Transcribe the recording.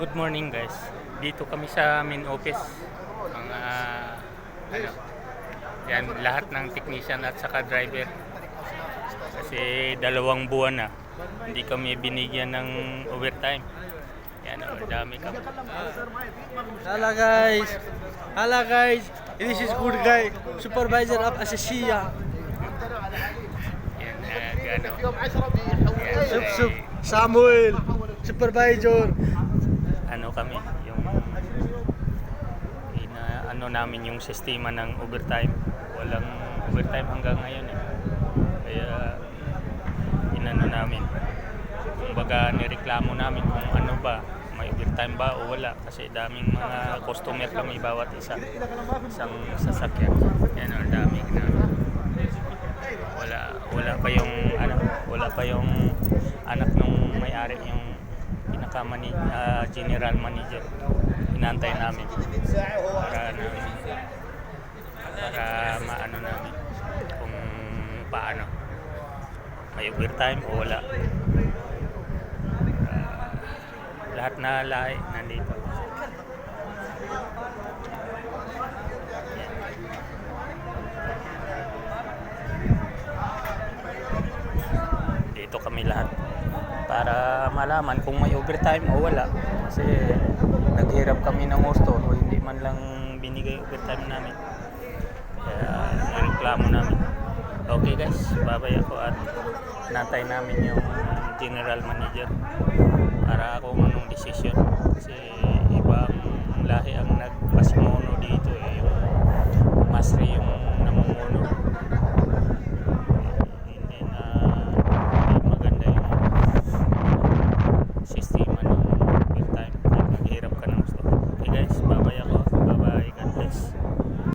Good morning guys. Dito kami sa main office. Mga ano, yan lahat ng technician at saka driver. Kasi 2 buwan na hindi kami binigyan ng overtime. Yan, dami kami. Hala guys, this is good guy, supervisor of Asasiya. Yan, ano. Sup, Samuel, supervisor. Ano kami, yung ano namin yung sistema ng overtime. Walang overtime hanggang ngayon eh. Kaya inano namin. Kumbaga nireklamo namin kung ano ba, may overtime ba o wala kasi daming mga customer kami bawat isang sasakyan. Yan ang daming na wala pa yung anak nung may-ari yung general manager. Inantay namin para maano namin kung paano may overtime o wala. Lahat na lahi nandito. Dito kami lahat para malaman kung may overtime o wala kasi naghirap kami ng gusto o hindi man lang binigay overtime namin, kaya reklamo namin. Okay guys, babay ako at nantay namin yung general manager para kung anong decision.